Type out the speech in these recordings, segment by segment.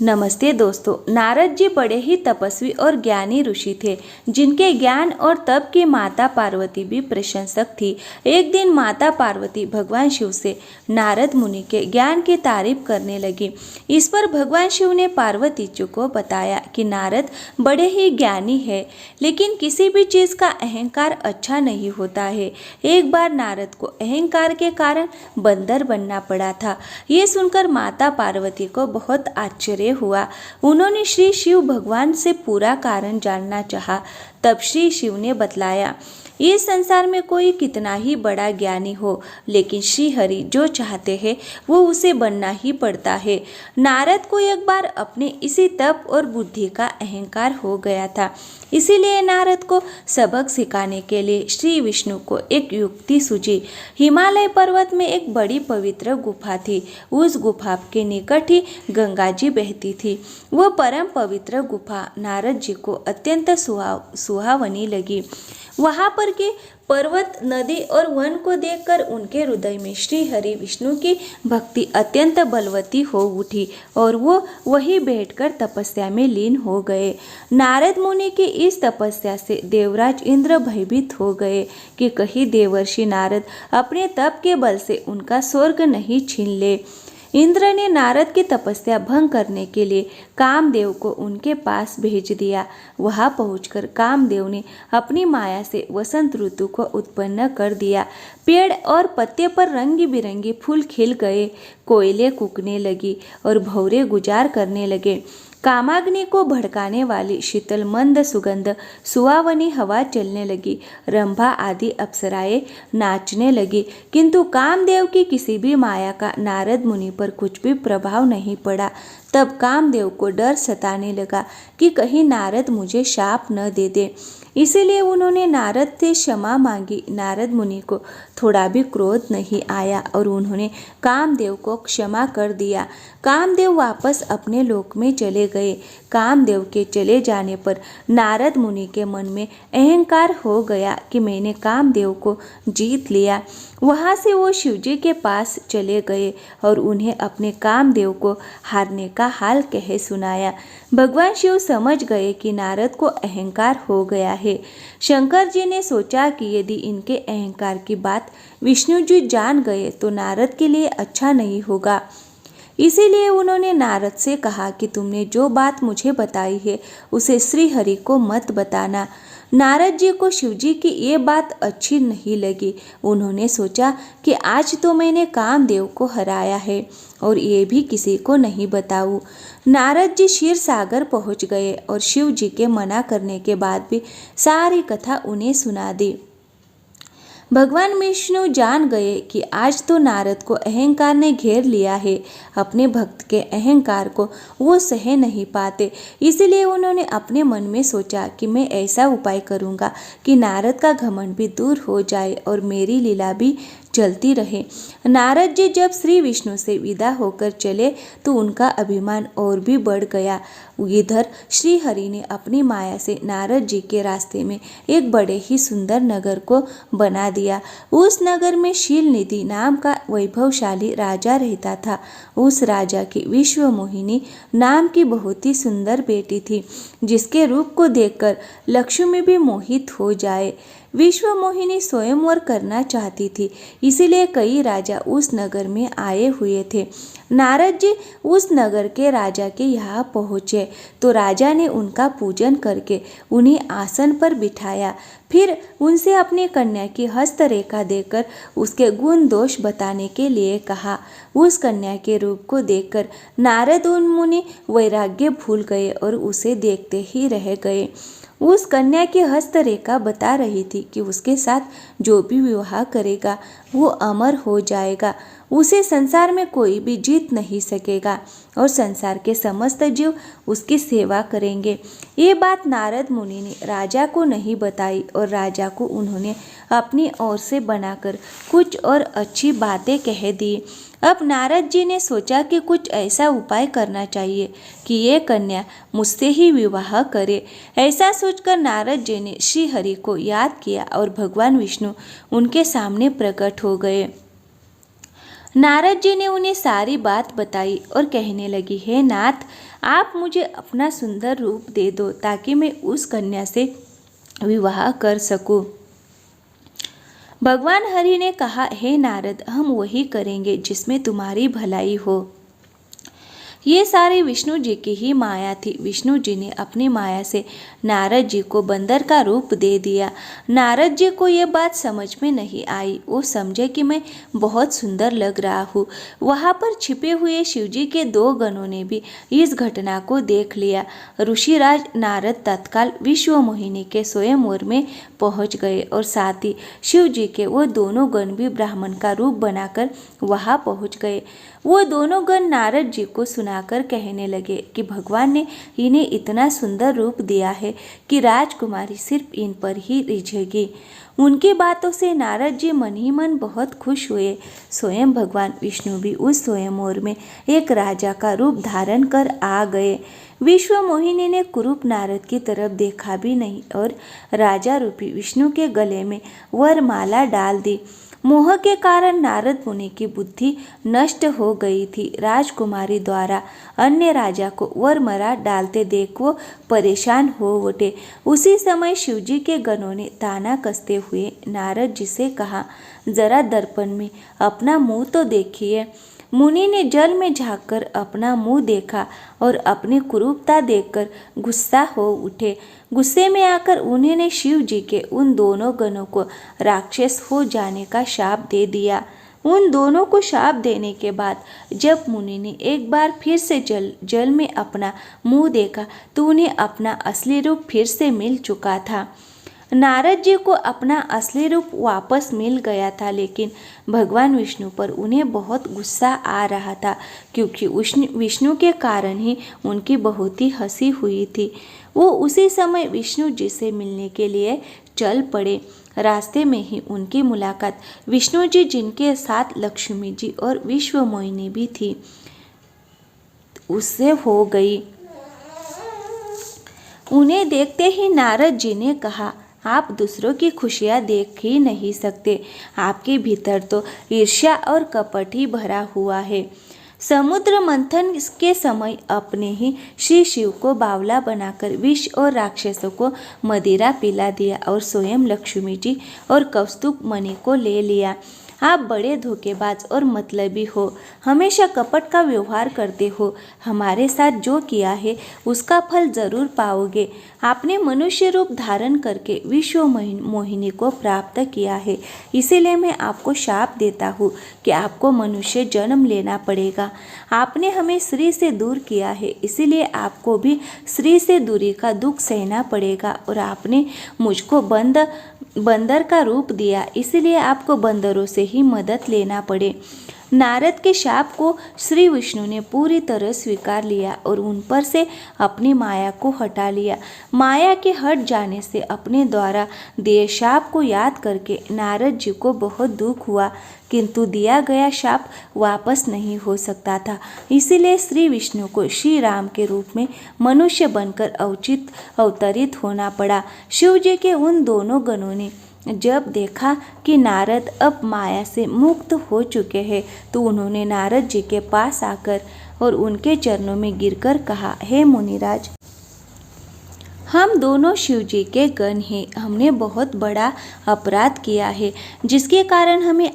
नमस्ते दोस्तों। नारद जी बड़े ही तपस्वी और ज्ञानी ऋषि थे, जिनके ज्ञान और तप की माता पार्वती भी प्रशंसक थी। एक दिन माता पार्वती भगवान शिव से नारद मुनि के ज्ञान की तारीफ करने लगी। इस पर भगवान शिव ने पार्वती जी को बताया कि नारद बड़े ही ज्ञानी है, लेकिन किसी भी चीज का अहंकार अच्छा नहीं होता है। एक बार नारद को अहंकार के कारण बंदर बनना पड़ा था। ये सुनकर माता पार्वती को बहुत आश्चर्य हुआ। उन्होंने श्री शिव भगवान से पूरा कारण जानना चाहा। तब श्री शिव ने बतलाया, इस संसार में कोई कितना ही बड़ा ज्ञानी हो, लेकिन श्री हरि जो चाहते हैं वो उसे बनना ही पड़ता है। नारद को एक बार अपने इसी तप और बुद्धि का अहंकार हो गया था। इसीलिए नारद को सबक सिखाने के लिए श्री विष्णु को एक युक्ति सूझी। हिमालय पर्वत में एक बड़ी पवित्र गुफा थी। उस गुफा के निकट ही गंगा जी बहती थी। वह परम पवित्र गुफा नारद जी को अत्यंत सुहावनी लगी। वहां पर के पर्वत, नदी और वन को देखकर उनके हृदय में श्री हरि विष्णु की भक्ति अत्यंत बलवती हो उठी और वो वहीं बैठकर तपस्या में लीन हो गए। नारद मुनि की इस तपस्या से देवराज इंद्र भयभीत हो गए कि कहीं देवर्षि नारद अपने तप के बल से उनका स्वर्ग नहीं छीन ले। इंद्र ने नारद की तपस्या भंग करने के लिए कामदेव को उनके पास भेज दिया। वहां पहुंचकर कामदेव ने अपनी माया से वसंत ऋतु को उत्पन्न कर दिया। पेड़ और पत्ते पर रंगी बिरंगी फूल खिल गए, कोयले कूकने लगी और भौरे गुजार करने लगे। कामाग्नि को भड़काने वाली शीतल मंद सुगंध सुहावनी हवा चलने लगी। रंभा आदि अप्सराएं नाचने लगी, किंतु कामदेव की किसी भी माया का नारद मुनि पर कुछ भी प्रभाव नहीं पड़ा। तब कामदेव को डर सताने लगा कि कहीं नारद मुझे शाप न दे दे। इसीलिए उन्होंने नारद से क्षमा मांगी। नारद मुनि को थोड़ा भी क्रोध नहीं आया और उन्होंने कामदेव को क्षमा कर दिया। कामदेव वापस अपने लोक में चले गए। कामदेव के चले जाने पर नारद मुनि के मन में अहंकार हो गया कि मैंने कामदेव को जीत लिया। वहां से वो शिवजी के पास चले गए और उन्हें अपने कामदेव को हारने का हाल कह सुनाया। भगवान शिव समझ गए कि नारद को अहंकार हो गया है। शंकर जी ने सोचा कि यदि इनके अहंकार की बात विष्णु जी जान गए तो नारद के लिए अच्छा नहीं होगा। इसीलिए उन्होंने नारद से कहा कि तुमने जो बात मुझे बताई है उसे श्री हरि को मत बताना। नारद जी को शिवजी की ये बात अच्छी नहीं लगी। उन्होंने सोचा कि आज तो मैंने कामदेव को हराया है और ये भी किसी को नहीं बताऊं। नारद जी क्षीर सागर पहुंच गए और शिव जी के मना करने के बाद भी सारी कथा उन्हें सुना दी। भगवान विष्णु जान गए कि आज तो नारद को अहंकार ने घेर लिया है। अपने भक्त के अहंकार को वो सह नहीं पाते। इसलिए उन्होंने अपने मन में सोचा कि मैं ऐसा उपाय करूँगा कि नारद का घमंड भी दूर हो जाए और मेरी लीला भी चलती रहे। नारद जी जब श्री विष्णु से विदा होकर चले तो उनका अभिमान और भी बढ़ गया। इधर श्री हरि ने अपनी माया से नारद जी के रास्ते में एक बड़े ही सुंदर नगर को बना दिया। उस नगर में शीलनिधि नाम का वैभवशाली राजा रहता था। उस राजा की विश्व मोहिनी नाम की बहुत ही सुंदर बेटी थी, जिसके रूप को देखकर लक्ष्मी भी मोहित हो जाए। विश्व मोहिनी स्वयंवर करना चाहती थी, इसीलिए कई राजा उस नगर में आए हुए थे। नारद जी उस नगर के राजा के यहाँ पहुँचे तो राजा ने उनका पूजन करके उन्हें आसन पर बिठाया। फिर उनसे अपनी कन्या की हस्तरेखा देकर उसके गुण दोष बताने के लिए कहा। उस कन्या के रूप को देखकर नारद मुनि वैराग्य भूल गए और उसे देखते ही रह गए। उस कन्या की हस्तरेखा बता रही थी कि उसके साथ जो भी विवाह करेगा वो अमर हो जाएगा। उसे संसार में कोई भी जीत नहीं सकेगा और संसार के समस्त जीव उसकी सेवा करेंगे। ये बात नारद मुनि ने राजा को नहीं बताई और राजा को उन्होंने अपनी ओर से बनाकर कुछ और अच्छी बातें कह दी। अब नारद जी ने सोचा कि कुछ ऐसा उपाय करना चाहिए कि ये कन्या मुझसे ही विवाह करे। ऐसा सोचकर नारद जी ने श्री हरि को याद किया और भगवान विष्णु उनके सामने प्रकट हो गए। नारद जी ने उन्हें सारी बात बताई और कहने लगी, हे नाथ, आप मुझे अपना सुंदर रूप दे दो ताकि मैं उस कन्या से विवाह कर सकूं। भगवान हरि ने कहा, हे नारद, हम वही करेंगे जिसमें तुम्हारी भलाई हो। ये सारी विष्णु जी की ही माया थी। विष्णु जी ने अपनी माया से नारद जी को बंदर का रूप दे दिया। नारद जी को ये बात समझ में नहीं आई। वो समझे कि मैं बहुत सुंदर लग रहा हूँ। वहाँ पर छिपे हुए शिव जी के 2 गणों ने भी इस घटना को देख लिया। ऋषिराज नारद तत्काल विश्व मोहिनी के स्वयंवर में पहुँच गए और साथ ही शिव जी के वो दोनों गण भी ब्राह्मण का रूप बनाकर वहाँ पहुँच गए। वो दोनों गण नारद जी को सुनाकर कहने लगे कि भगवान ने इन्हें इतना सुंदर रूप दिया है कि राजकुमारी सिर्फ इन पर ही रिझेगी। उनकी बातों से नारद जी मन ही मन बहुत खुश हुए। स्वयं भगवान विष्णु भी उस स्वयंवर में एक राजा का रूप धारण कर आ गए। विश्व मोहिनी ने कुरूप नारद की तरफ देखा भी नहीं और राजा रूपी विष्णु के गले में वरमाला डाल दी। मोह के कारण नारद मुनि की बुद्धि नष्ट हो गई थी। राजकुमारी द्वारा अन्य राजा को वरमाला डालते देख वो परेशान हो उठे। उसी समय शिवजी के गणों ने ताना कसते हुए नारद जी से कहा, जरा दर्पण में अपना मुंह तो देखिए। मुनि ने जल में झांककर अपना मुंह देखा और अपनी कुरूपता देखकर गुस्सा हो उठे। गुस्से में आकर उन्होंने शिव जी के उन दोनों गणों को राक्षस हो जाने का शाप दे दिया। उन दोनों को शाप देने के बाद जब मुनि ने एक बार फिर से जल में अपना मुंह देखा तो उन्हें अपना असली रूप फिर से मिल चुका था। नारद जी को अपना असली रूप वापस मिल गया था, लेकिन भगवान विष्णु पर उन्हें बहुत गुस्सा आ रहा था क्योंकि विष्णु के कारण ही उनकी बहुत ही हंसी हुई थी। वो उसी समय विष्णु जी से मिलने के लिए चल पड़े। रास्ते में ही उनकी मुलाकात विष्णु जी, जिनके साथ लक्ष्मी जी और विश्व मोहिनी भी थी, उससे हो गई। उन्हें देखते ही नारद जी ने कहा, आप दूसरों की खुशियाँ देख ही नहीं सकते। आपके भीतर तो ईर्ष्या और कपट ही भरा हुआ है। समुद्र मंथन के समय अपने ही श्री शिव को बावला बनाकर विष और राक्षसों को मदिरा पिला दिया और स्वयं लक्ष्मी जी और कौस्तुभ मणि को ले लिया। आप बड़े धोखेबाज और मतलबी हो, हमेशा कपट का व्यवहार करते हो। हमारे साथ जो किया है उसका फल जरूर पाओगे। आपने मनुष्य रूप धारण करके विश्व मोहिनी को प्राप्त किया है, इसीलिए मैं आपको शाप देता हूँ कि आपको मनुष्य जन्म लेना पड़ेगा। आपने हमें स्त्री से दूर किया है, इसीलिए आपको भी स्त्री से दूरी का दुख सहना पड़ेगा। और आपने मुझको बंदर का रूप दिया, इसीलिए आपको बंदरों से ही मदद लेना पड़े। नारद के शाप को श्री विष्णु ने पूरी तरह स्वीकार लिया और उन पर से अपनी माया को हटा लिया। माया के हट जाने से अपने द्वारा दिए शाप को याद करके नारद जी को बहुत दुख हुआ, किंतु दिया गया शाप वापस नहीं हो सकता था। इसीलिए श्री विष्णु को श्री राम के रूप में मनुष्य बनकर अवतरित होना पड़ा। शिव जी के उन दोनों गणों ने जब देखा कि नारद अब माया से मुक्त हो चुके हैं तो उन्होंने नारद जी के पास आकर और उनके चरणों में गिरकर कहा, हे मुनिराज, हम दोनों शिव जी के गण हैं। हमने बहुत बड़ा अपराध किया है जिसके कारण हमें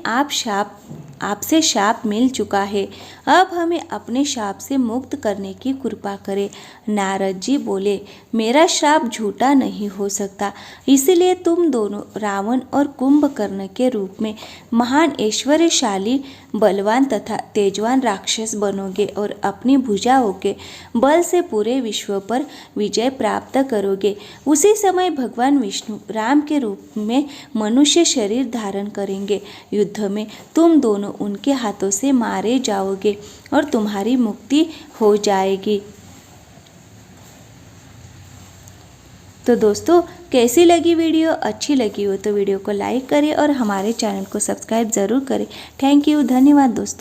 आपसे शाप मिल चुका है। अब हमें अपने शाप से मुक्त करने की कृपा करें। नारद जी बोले, मेरा श्राप झूठा नहीं हो सकता, इसलिए तुम दोनों रावण और कुंभकर्ण के रूप में महान ऐश्वर्यशाली, बलवान तथा तेजवान राक्षस बनोगे और अपनी भुजाओं के बल से पूरे विश्व पर विजय प्राप्त करोगे। उसी समय भगवान विष्णु राम के रूप में मनुष्य शरीर धारण करेंगे। युद्ध में तुम दोनों उनके हाथों से मारे जाओगे और तुम्हारी मुक्ति हो जाएगी। तो दोस्तों, कैसी लगी वीडियो? अच्छी लगी हो तो वीडियो को लाइक करें और हमारे चैनल को सब्सक्राइब ज़रूर करें। थैंक यू, धन्यवाद दोस्तों।